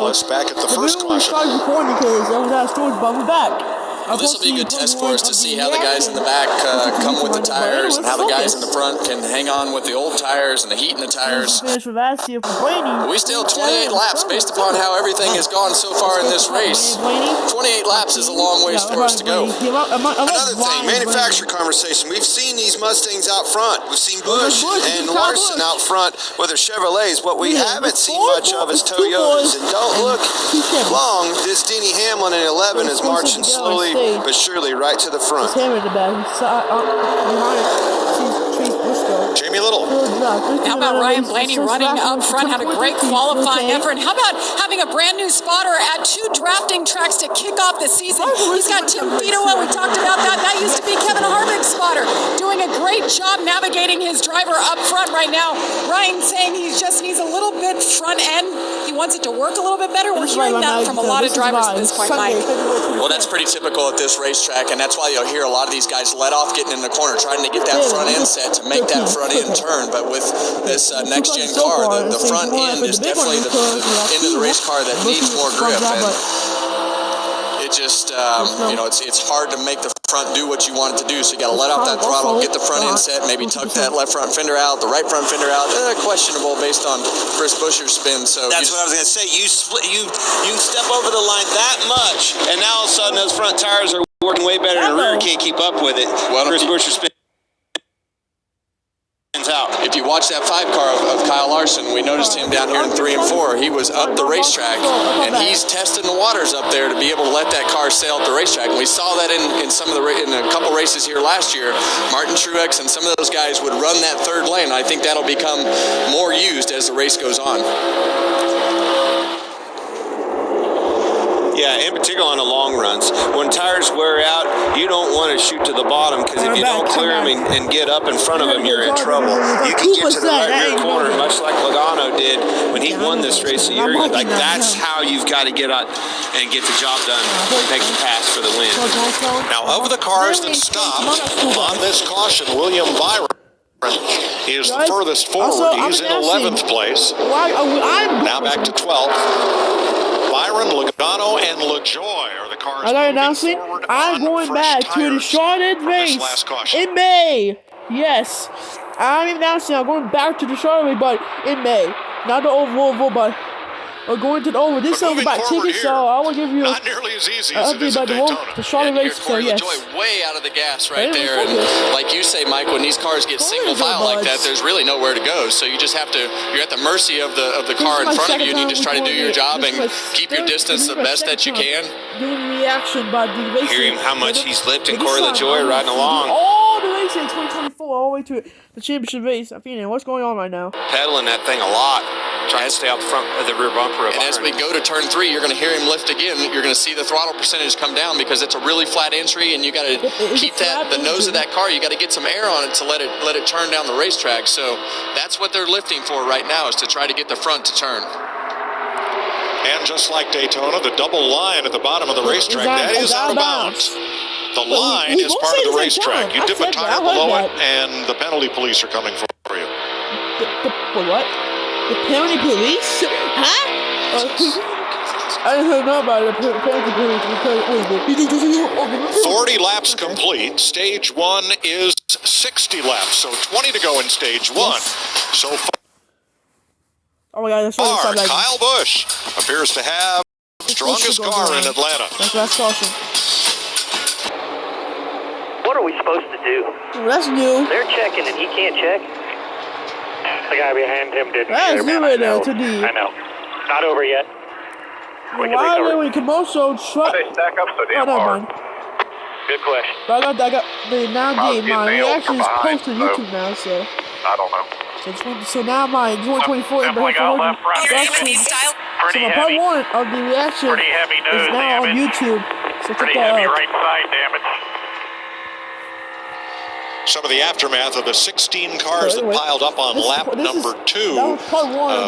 Back at the first caution. We started recording because I was out of storage, but we're back. Well, this will be a good test for us to see how the guys in the back come with the tires and how the guys in the front can hang on with the old tires and the heat in the tires. We still 28 laps based upon how everything has gone so far in this race. 28 laps is a long ways for us to go. Another thing, manufacturer conversation. We've seen these Mustangs out front. We've seen Busch and Larson out front with their Chevrolets. What we haven't seen much of is Toyotas. And don't look long, this Denny Hamlin in 11 is marching slowly but surely right to the front. Jamie Little. How about Ryan Blaney running up front, had a great qualifying effort. And how about having a brand new spotter at 2 drafting tracks to kick off the season? He's got Tim Fedowa. We talked about that. That used to be Kevin Harvick's spotter. Doing a great job navigating his driver up front right now. Ryan saying he just needs a little bit front end. He wants it to work a little bit better. We're hearing that from a lot of drivers at this point, Mike. Well, that's pretty typical at this racetrack, and that's why you'll hear a lot of these guys let off getting in the corner, trying to get that front end set to make that front end turn. But with this next-gen car, the front end is definitely the end of the race car that needs more grip. And it just, it's hard to make the front do what you want it to do. So you got to let off that throttle, get the front end set, maybe tuck that left front fender out, the right front fender out. Questionable based on Chris Buescher's spin. So that's what I was going to say. You step over the line that much, and now all of a sudden those front tires are working way better, and the rear can't keep up with it. Well, Chris Buescher's spin out. If you watch that 5 car of Kyle Larson, we noticed him down here in 3 and 4. He was up the racetrack, and he's testing the waters up there to be able to let that car sail up the racetrack. And we saw that in a couple races here last year. Martin Truex and some of those guys would run that 3rd lane. I think that'll become more used as the race goes on. Yeah, in particular on the long runs. When tires wear out, you don't want to shoot to the bottom, because if you don't clear them and get up in front of them, you're in trouble. You can get to the right rear corner, much like Logano did when he won this race a year ago. Like, that's how you've got to get out and get the job done, make the pass for the win. Now, of the cars that stopped on this caution, William Byron is the furthest forward. He's in 11th place. Now back to 12th. Byron, Logano, and LaJoy are the cars. I got announcing. I'm going back to the Charlotte race in May. Yes, I'm announcing I'm going back to the Charlotte race, but in May, not the oval, but we're going to the oval. This is about tickets, so I will give you not nearly as easy as it is at Daytona. The Charlotte race. So yes. Way out of the gas right there, and like you say, Mike, when these cars get single file like that, there's really nowhere to go. So you just have to. You're at the mercy of the car in front of you, and you just try to do your job and keep your distance the best that you can. Doing reaction, but the racing. Hear him how much he's lifting. Corey LaJoy riding along. All the racing in 2024, all the way to the championship race. I mean, what's going on right now? Pedaling that thing a lot, trying to stay out the front of the rear bumper. And as we go to turn 3, you're going to hear him lift again. You're going to see the throttle percentage come down because it's a really flat entry, and you got to keep the nose of that car. You got to get some air on it to let it turn down the racetrack. So that's what they're lifting for right now, is to try to get the front to turn. And just like Daytona, the double line at the bottom of the racetrack, that is out of bounds. The line is part of the racetrack. You dip a tire below it, and the penalty police are coming for you. What? The penalty police? Huh? I didn't know about the penalty police. 40 laps complete. Stage 1 is 60 laps, so 20 to go in stage 1. So far. Oh my God, that's really Kyle Busch appears to have the strongest car in Atlanta. That's last caution. What are we supposed to do? Well, that's new. They're checking and he can't check. The guy behind him didn't. That's new right now to do. I know. Not over yet. Why are they when commercial truck? They stack up so damn hard. Good question. But I got the now game. My reaction is posted on YouTube now, so. I don't know. So now my 2024 Definitely got left front reaction. Pretty so my heavy. part 1 of the reaction Pretty heavy nose is now damage. on YouTube. So check Pretty that heavy out. right side damage. Some of the aftermath of the 16 cars that piled up on lap number 2,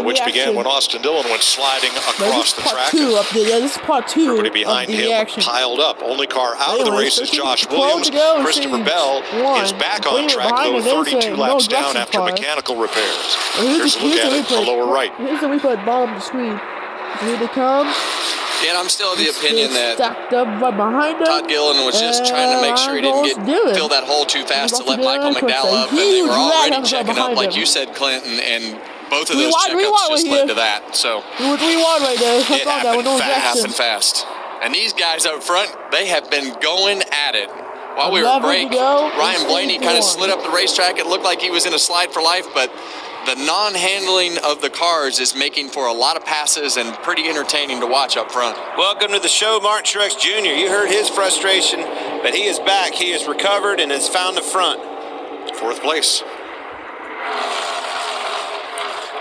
which began when Austin Dillon went sliding across the track. This is part 2. Everybody behind him piled up. Only car out of the race is Josh Williams. Christopher Bell is back on track, though 32 laps down after mechanical repairs. Here's a look at it, the lower right. Here's the replay at the bottom of the screen. Here they come. Yeah, and I'm still of the opinion that stacked up right behind him. Todd Gillen was just trying to make sure he didn't fill that hole too fast to let Michael McDowell up, and they were already checking up, like you said, Clinton, and both of those checkups just led to that. So we were 3-1 right there. It happened fast. And these guys up front, they have been going at it. While we were break, Ryan Blaney kind of slid up the racetrack. It looked like he was in a slide for life, but the non-handling of the cars is making for a lot of passes and pretty entertaining to watch up front. Welcome to the show, Martin Truex Jr. You heard his frustration, but he is back. He has recovered and has found the front. 4th place.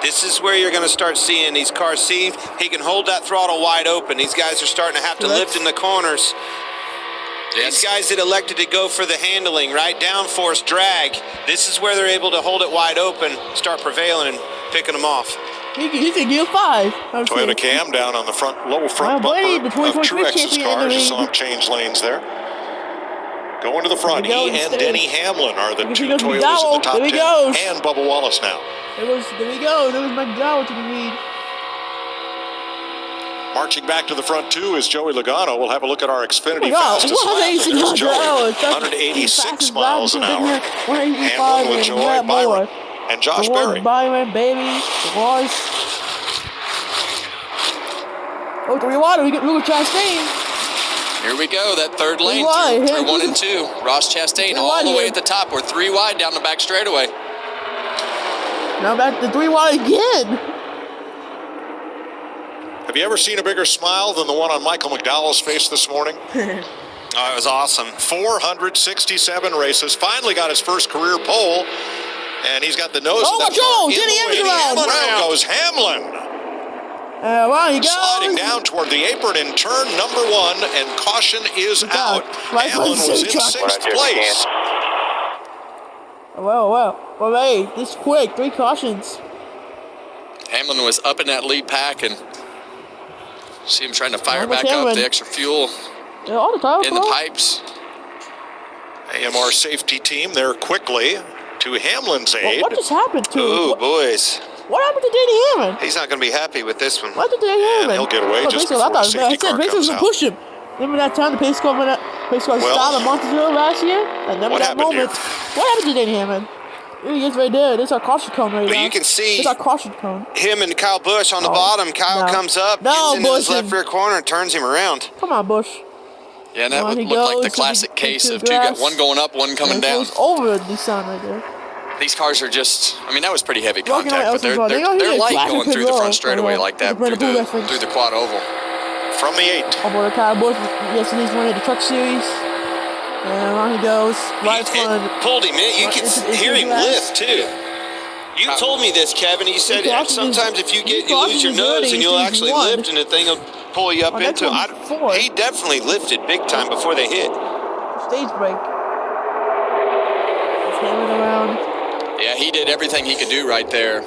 This is where you're going to start seeing these cars. See, he can hold that throttle wide open. These guys are starting to have to lift in the corners. These guys that elected to go for the handling, right? Downforce, drag. This is where they're able to hold it wide open, start prevailing and picking them off. He's in gear 5. Toyota Cam down on the low front bumper of Truex's car. Just saw him change lanes there. Going to the front, he and Denny Hamlin are the two Toyotas in the top 10. And Bubba Wallace now. There we go. There was McDowell to the lead. Marching back to the front, too, is Joey Logano. We'll have a look at our Xfinity fastest lap. There's Joey, 186 miles an hour. Hamlin with Joy, Byron, and Josh Berry. Byron, baby, Royce. Oh, 3-1. We got Chastain. Here we go, that third lane through 1 and 2. Ross Chastain all the way at the top. We're 3 wide down the back straightaway. Now back to 3 wide again. Have you ever seen a bigger smile than the one on Michael McDowell's face this morning? Oh, it was awesome. 467 races. Finally got his first career pole. And he's got the nose of that car in the way. Around goes Hamlin. Well, he goes. Sliding down toward the apron in turn number 1, and caution is out. Hamlin was in 6th place. Well, hey, this quick, 3 cautions. Hamlin was up in that lead pack, and see him trying to fire back up the extra fuel in the pipes. AMR safety team there quickly to Hamlin's aid. What just happened to him? Ooh, boys. What happened to Danny Hamlin? He's not going to be happy with this one. What did Danny Hamlin? He'll get away just before the safety car comes out. Push him. Remember that time the pace car stopped at Montezuma last year? Remember that moment? What happened to Danny Hamlin? It's right there. This is our caution cone right now. But you can see it's our caution cone. Him and Kyle Busch on the bottom. Kyle comes up, gets into his left rear corner, and turns him around. Come on, Busch. Yeah, and that would look like the classic case of one going up, one coming down. It goes over the sun right there. These cars are just, I mean, that was pretty heavy contact, but they're light going through the front straightaway like that, through the quad oval. From the 8. Oh, boy, Kyle Busch, yesterday's winning the Truck Series. And on he goes, right front. Pulled him in. You can hear him lift, too. You told me this, Kevin. You said sometimes if you lose your nose and you'll actually lift and the thing will pull you up into it. He definitely lifted big time before they hit. Stage break. He's hanging around. Yeah, he did everything he could do right there.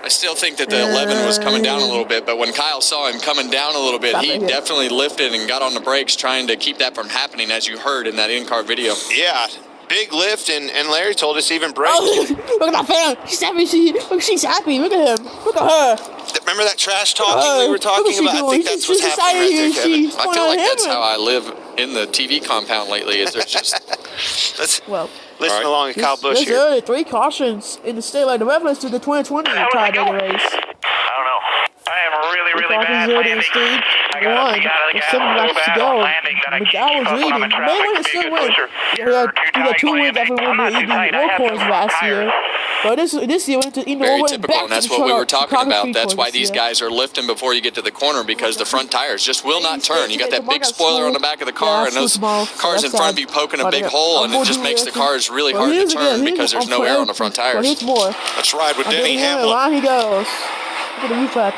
I still think that the 11 was coming down a little bit, but when Kyle saw him coming down a little bit, he definitely lifted and got on the brakes trying to keep that from happening, as you heard in that in-car video. Yeah, big lift, and Larry told us even brakes. Oh, look at that fan. She's happy. She's happy. Look at him. Look at her. Remember that trash talking we were talking about? I think that's what's happening right there, Kevin. I feel like that's how I live in the TV compound lately, is there's just... Listen along with Kyle Busch here. There's 3 cautions in the state, like the reference to the 2020 Talladega race. I don't know. I am really bad landing. I got with 7 laps to go. McDowell was leading. May win it still win. He had 2 wins after winning the Indy Road Course last year. But this year went to Indy Very Road typical, and that's what we were talking about. That's why these guys are lifting before you get to the corner, because the front tires just will not turn. You got that big spoiler on the back of the car, and those cars in front of you poking a big hole, and it just makes the cars really hard to turn because there's no air on the front tires. Let's ride with Denny Hamlin. On he goes. Look at the reflex.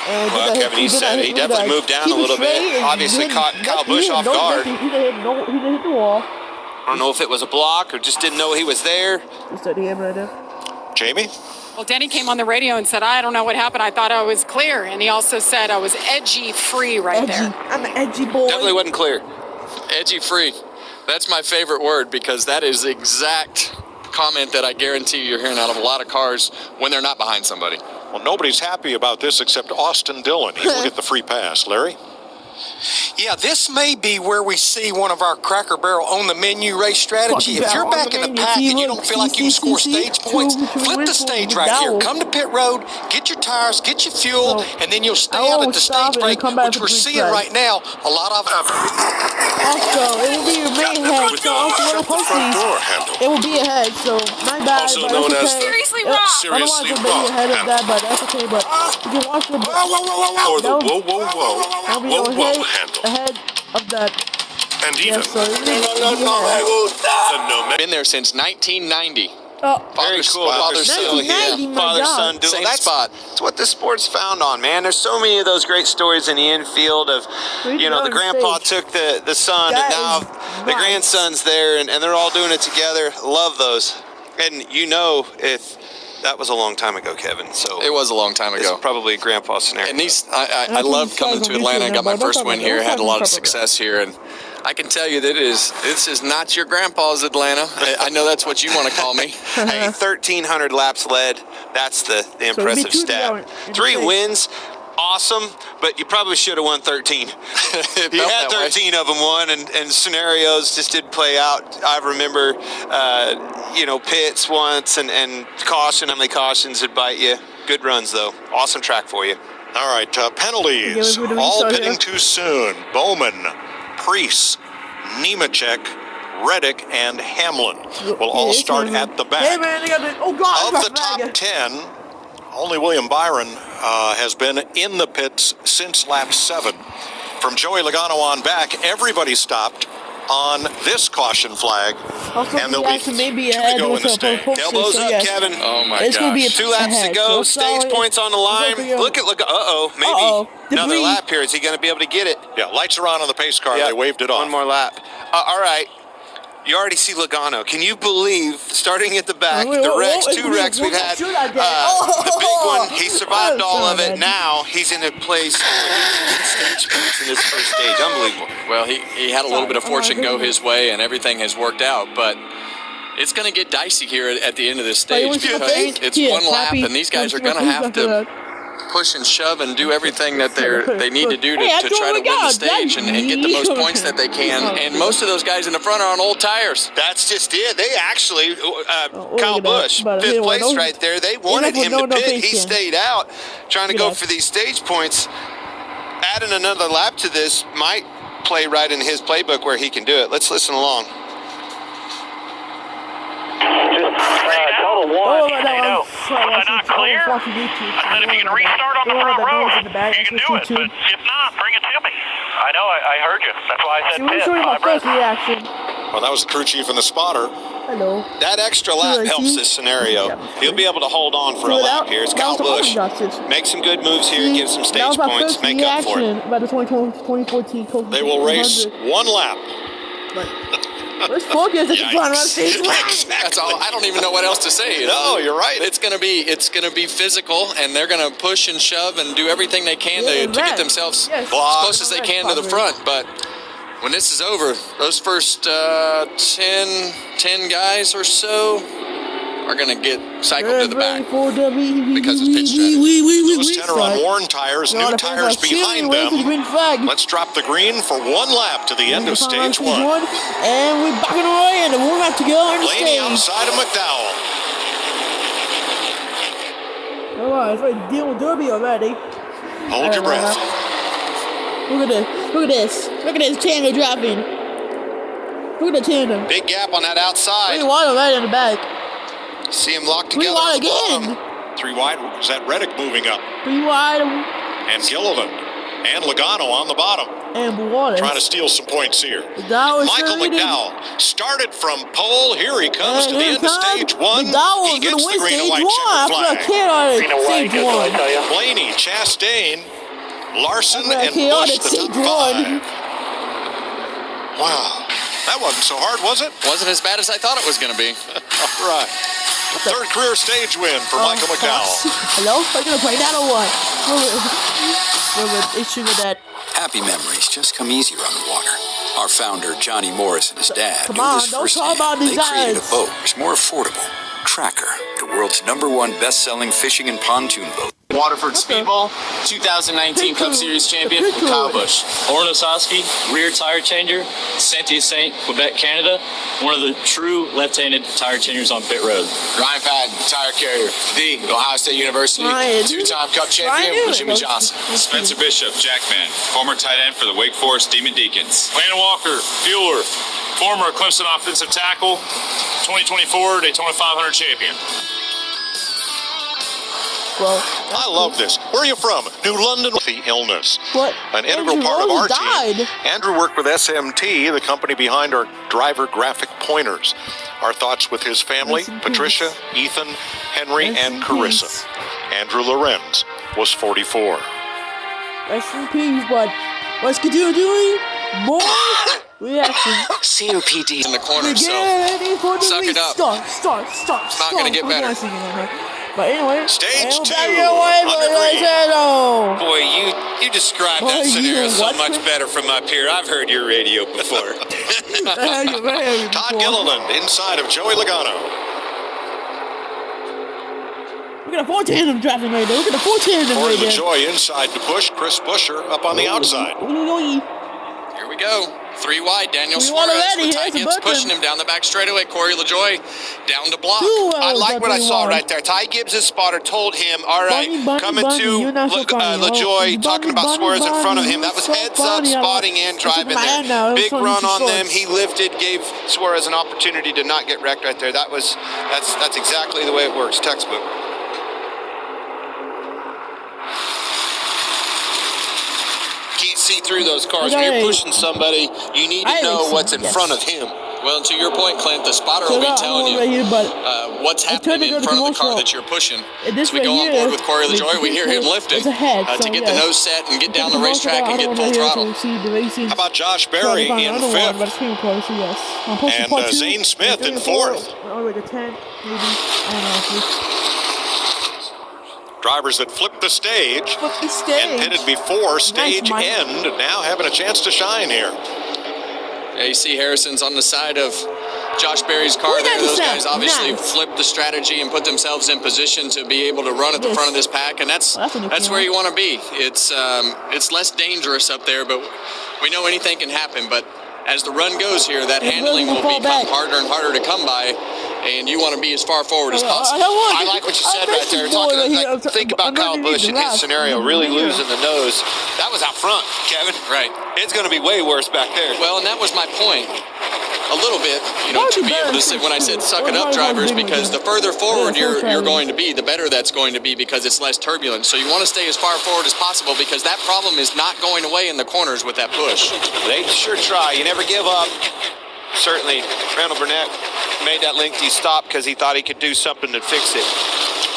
Well, Kevin, he said he definitely moved down a little bit. Obviously caught Kyle Busch off guard. He didn't hit the wall. I don't know if it was a block or just didn't know he was there. Jamie? Well, Denny came on the radio and said, I don't know what happened. I thought I was clear. And he also said I was edgy-free there. I'm an edgy boy. Definitely wasn't clear. Edgy-free. That's my favorite word, because that is the exact comment that I guarantee you're hearing out of a lot of cars when they're not behind somebody. Well, nobody's happy about this except Austin Dillon. He will get the free pass. Larry? Yeah, this may be where we see one of our Cracker Barrel on the menu race strategy. If you're back in the pack and you don't feel like you can score stage points, flip the stage right here. Come to pit road, get your tires, get your fuel, and then you'll stay out at the stage break, which we're seeing right now. A lot of Also, it will be your main head, so also it will be ahead, so my bad, Also but known that's as okay. Seriously wrong. Seriously I don't want to be ahead of that, but that's okay, but you can watch the Or the that'll be whoa ahead, handle. ahead of that. And even Yes, so Been there since 1990. Very cool. Father son, 1990, my father God. son duel. Same That's spot. That's what this sport's found on, man. There's so many of those great stories in the infield of, the grandpa took the son, That and now is the nice. grandson's there, and they're all doing it together. Love those. And if that was a long time ago, Kevin. So It was a long time it's ago. probably a grandpa scenario. And I loved coming to Atlanta. Got my first win here. Had a lot of success here, and I can tell you that this is not your grandpa's Atlanta. I know that's what you want to call me. Hey, 1,300 laps led. That's the impressive two stat. in 3 the wins. Awesome, but you probably should have won 13. It You felt had that way. 13 of them won, and scenarios just didn't play out. I remember, pits once and caution. How many cautions would bite you? Good runs, though. Awesome track for you. All right, penalties. Okay, All pitting too soon. Bowman, Preece, Nemechek, Reddick, and Hamlin will all start at the back. Hey man, they got the, oh God, Of the top 10, only William Byron has been in the pits since lap 7. From Joey Logano on back, everybody stopped on this caution flag. Also, and there'll be maybe two ahead to go in the with stage. Elbows up, Kevin. Oh my It's gonna be a gosh. 2 laps ahead, to go. so Stage solid. points on the line. Look at maybe another Debris. lap here. Is he going to be able to get it? Yeah, lights are on the pace car. Yeah, They waved it off. One more lap. All right. You already see Logano. Can you believe, starting at the back, the wrecks, 2 wrecks we've had, the big one, he survived all of it. Now he's in a place where he can get stage points in this first stage. Unbelievable. Well, he had a little bit of fortune go his way, and everything has worked out, but it's going to get dicey here at the end of this stage because it's one lap, and these guys are going to have to push and shove and do everything that they need to do to try to win the stage and get the most points that they can. And most of those guys in the front are on old tires. That's just it. They actually, Kyle Busch, 5th place right there, they wanted him to pit. He stayed out trying to go for these stage points. Adding another lap to this might play right in his playbook where he can do it. Let's listen along. Tell the one, was I not clear? I said if you can restart on the front row, you can do it, but if not, bring it to me. I know, I heard you. That's why I said pit. Show you my first reaction. Well, that was the crew chief and the spotter. Hello. That extra lap helps this scenario. He'll be able to hold on for a lap here. It's Kyle Busch. Make some good moves here, give some stage points, make up for it. About the 2014 Coach. They will race 1 lap. Let's focus at the front row stage. That's all. I don't even know what else to say. No, you're right. It's gonna be physical, and they're gonna push and shove and do everything they can to get themselves as close as they can to the front. But when this is over, those first 10 guys or so are gonna get cycled to the back because it's pit strategy. Those 10 are on worn tires, new tires behind them. Let's drop the green for 1 lap to the end of stage 1. And we're back on the way, and 1 lap to go on the Blaney stage. outside of McDowell. Oh, it's like Dylan Derby already. Hold your breath. Look at this tandem dropping. Look at the tandem. Big gap on that outside. 3 wide right in the back. See him locked 3 together. wide again. 3 wide. Is that Reddick moving up? 3 wide. And Gilliland. And Logano on the bottom. And Wallace. Trying to steal some points here. Michael McDowell started from pole. Here he comes to the end of stage 1. He gets the green and white checker flag. Blaney, Chastain, Larson, and Busch, the top 5. Wow. That wasn't so hard, was it? Wasn't as bad as I thought it was going to be. All right. 3rd career stage win for Michael McDowell. Hello? Are you going to play that or what? What issue with that? Happy memories just come easier on the water. Our founder, Johnny Morris, and his dad Come knew on, this don't firsthand. talk about these They created guys. a boat that was more affordable. Tracker, the world's #1 best-selling fishing and pontoon boat. Waterford Speedball, 2019 Cup Series champion, Kyle Busch. Orrin Osowski, rear tire changer, Saint-Hyacinthe, Quebec, Canada. One of the true left-handed tire changers on pit road. Ryan Patton, tire carrier, the Ohio State University, two-time Cup champion, Jimmy Johnson. Spencer Bishop, Jackman, former tight end for the Wake Forest Demon Deacons. Landon Walker, Bueller, former Clemson offensive tackle, 2024 Daytona 500 champion. Well, I love this. Where are you from? New London. The illness. What? An integral Andrew part of our died. team. Andrew worked with SMT, the company behind our driver graphic pointers. Our thoughts with his family, Patricia, Ethan, Henry, and Carissa. Andrew Lorenz was 44. Rest in peace, but what's Kadoo doing? More reaction. COPD in the corner, so suck it up. Start. It's not going to get better. But anyway, Stage 2. Boy, you described that scenario so much better from up here. I've heard your radio before. Todd Gilliland inside of Joey Logano. Look at a 4-tandem drafting right there. Look at the 4-tandem Corey right there. LaJoy inside to push. Chris Buescher up on the outside. Here we go. 3 wide, Daniel Suarez with Ty Gibbs pushing him down the back straightaway. Corey LaJoy down to block. I like what I saw right there. Ty Gibbs' spotter told him, all right, coming to LaJoy, talking about Suarez in front of him. That was heads up, spotting in, driving there. Big run on them. He lifted, gave Suarez an opportunity to not get wrecked right there. That's exactly the way it works, textbook. Can't see through those cars. When you're pushing somebody, you need to know what's in front of him. Well, to your point, Clint, the spotter will be telling you what's happening in front of the car that you're pushing. As we go on board with Corey LaJoy, we hear him lifting to get the nose set and get down the racetrack and get full throttle. How about Josh Berry in 5th? And Zane Smith in 4th. Drivers that flipped the stage and pitted before stage end, now having a chance to shine here. Yeah, you see Harrison's on the side of Josh Berry's car there. Those guys obviously flipped the strategy and put themselves in position to be able to run at the front of this pack, and that's where you want to be. It's less dangerous up there, but we know anything can happen. But as the run goes here, that handling will become harder and harder to come by, and you want to be as far forward as possible. I like what you said right there. Think about Kyle Busch in his scenario, really losing the nose. That was out front, Kevin. Right. It's going to be way worse back there. Well, and that was my point. A little bit, to be able to say when I said suck it up, drivers, because the further forward you're going to be, the better that's going to be because it's less turbulent. So you want to stay as far forward as possible because that problem is not going away in the corners with that push. They sure try. You never give up. Certainly, Randall Burnett made that lengthy stop because he thought he could do something to fix it.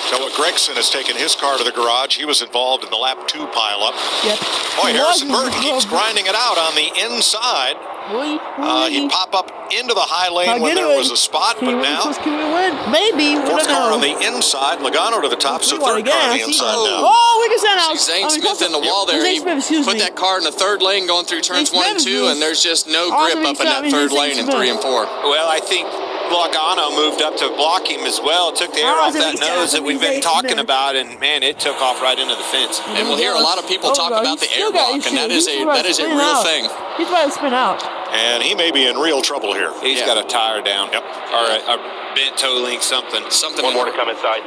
Noah Gregson has taken his car to the garage. He was involved in the lap 2 pileup. Yep. Boy, Harrison Burton keeps grinding it out on the inside. He'd pop up into the high lane when there was a spot, but now can we win? Maybe. fourth car on the inside, Logano to the top, so third car on the inside now. Oh, we can send out. Zane Smith in the wall there. He put that car in the third lane going through turns 1 and 2, and there's just no grip up in that third lane in 3 and 4. Well, I think Logano moved up to block him as well, took the air off that nose that we've been talking about, and man, it took off right into the fence. And we'll hear a lot of people talk about the air block, and that is a real thing. He's about to spin out. And he may be in real trouble here. He's got a tire down. Yep. All right, a bent toe link, something. One more to come inside.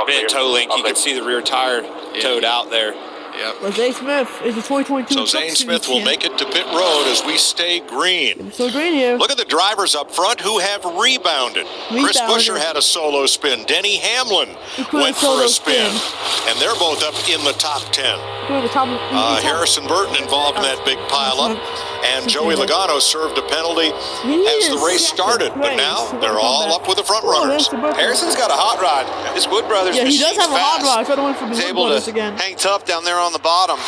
Bent toe link. You can see the rear tire towed out there. Yep. Well, Zane Smith is the 2022. So Zane Smith will make it to pit road as we stay green. So green here. Look at the drivers up front who have rebounded. Chris Buescher had a solo spin. Denny Hamlin went for a spin. And they're both up in the top 10. Harrison Burton involved in that big pileup. And Joey Logano served a penalty as the race started. But now they're all up with the front runners. Harrison's got a hot rod. This Wood Brothers he does have a hot rod. He's able to hang tough down there on the bottom.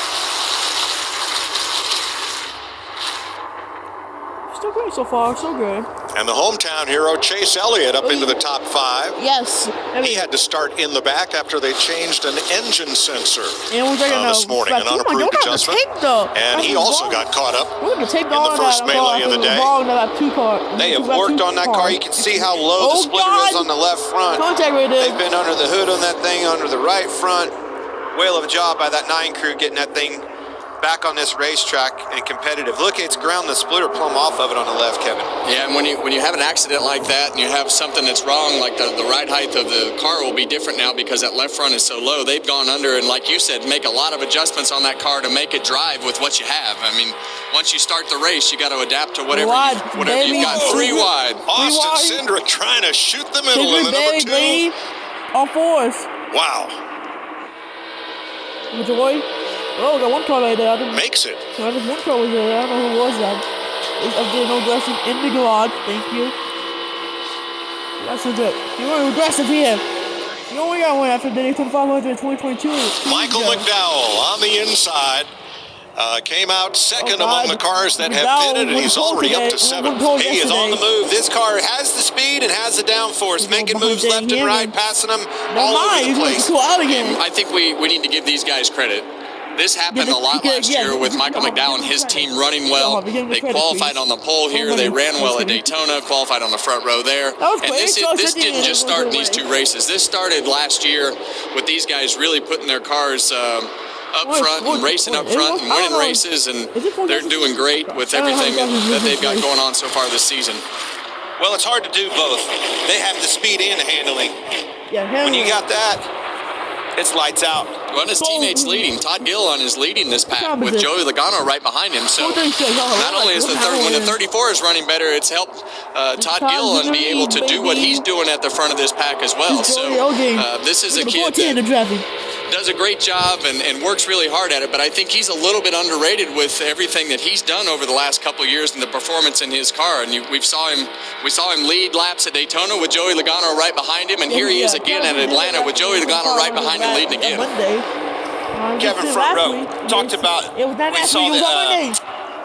Still great so far, so good. And the hometown hero, Chase Elliott, up into the top 5. Yes. He had to start in the back after they changed an engine sensor this morning, an unapproved adjustment. And he also got caught up in the first melee of the day. They have worked on that car. You can see how low the splitter is on the left front. Contact right there. They've been under the hood on that thing, under the right front. whale of a job by that 9 crew getting that thing back on this racetrack and competitive. Look, it's ground the splitter plumb off of it on the left, Kevin. Yeah, and when you have an accident like that and you have something that's wrong, like the ride height of the car will be different now because that left front is so low. They've gone under and, like you said, make a lot of adjustments on that car to make it drive with what you have. I mean, once you start the race, you got to adapt to whatever you've got. 3 wide. Austin Cindric trying to shoot the middle in the number 2. All fours. Wow. Joy. Oh, got one car right there. Makes it. So there's one car over there. I don't know who was that. It's up there, no aggressive in the garage. Thank you. That's so good. You weren't aggressive here. You only got one after the Daytona 500 in 2022. Michael McDowell on the inside. Came out second among the cars that have pitted, and he's already up to 7th. He is on the move. This car has the speed and has the downforce, making moves left and right, passing them all over the place. I think we need to give these guys credit. This happened a lot last year with Michael McDowell and his team running well. They qualified on the pole here. They ran well at Daytona, qualified on the front row there. And this didn't just start in these 2 races. This started last year with these guys really putting their cars up front and racing up front and winning races, and they're doing great with everything that they've got going on so far this season. Well, it's hard to do both. They have the speed and the handling. When you got that, it's lights out. Well, his teammates leading. Todd Gilliland is leading this pack with Joey Logano right behind him. So not only is when the 34 is running better, it's helped Todd Gilliland be able to do what he's doing at the front of this pack as well. So this is a kid that does a great job and works really hard at it, but I think he's a little bit underrated with everything that he's done over the last couple of years and the performance in his car. And we saw him lead laps at Daytona with Joey Logano right behind him, and here he is again at Atlanta with Joey Logano right behind him leading again. Kevin, front row, talked about, we saw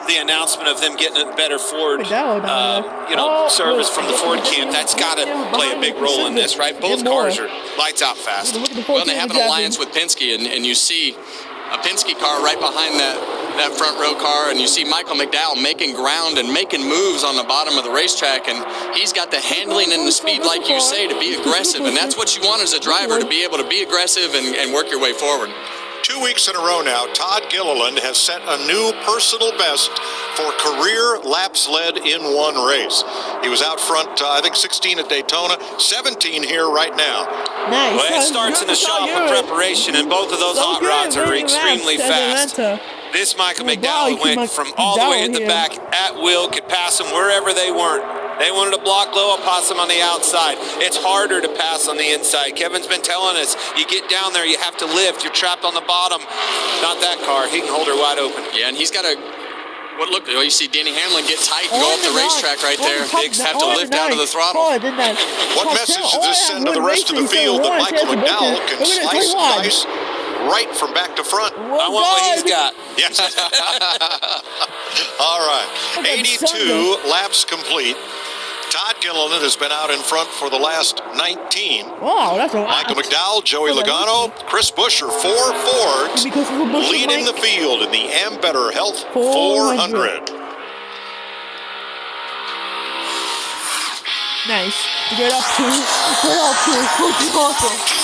the announcement of them getting a better Ford, service from the Ford camp. That's got to play a big role in this, right? Both cars are lights out fast. Well, they have an alliance with Penske, and you see a Penske car right behind that front row car, and you see Michael McDowell making ground and making moves on the bottom of the racetrack, and he's got the handling and the speed, like you say, to be aggressive, and that's what you want as a driver, to be able to be aggressive and work your way forward. 2 weeks in a row now, Todd Gilliland has set a new personal best for career laps led in one race. He was out front, I think 16 at Daytona, 17 here right now. Nice. Well, it starts in the shop with preparation, and both of those hot rods are extremely fast. This Michael McDowell went from all the way at the back at will, could pass them wherever they weren't. They wanted to block low, I'll pass them on the outside. It's harder to pass on the inside. Kevin's been telling us, you get down there, you have to lift. You're trapped on the bottom. Not that car. He can hold her wide open. Yeah, and he's got a... you see Denny Hamlin get tight and go up the racetrack right there. Biggs have to lift down to the throttle. What message does this send to the rest of the field that Michael McDowell can slice and dice right from back to front? I want what he's got. Yes. All right. 82 laps complete. Todd Gilliland has been out in front for the last 19. Wow, that's a lot. Michael McDowell, Joey Logano, Chris Buescher, 4 Fords, leading the field in the Ambetter Health 400. Nice. Get up to. Awesome.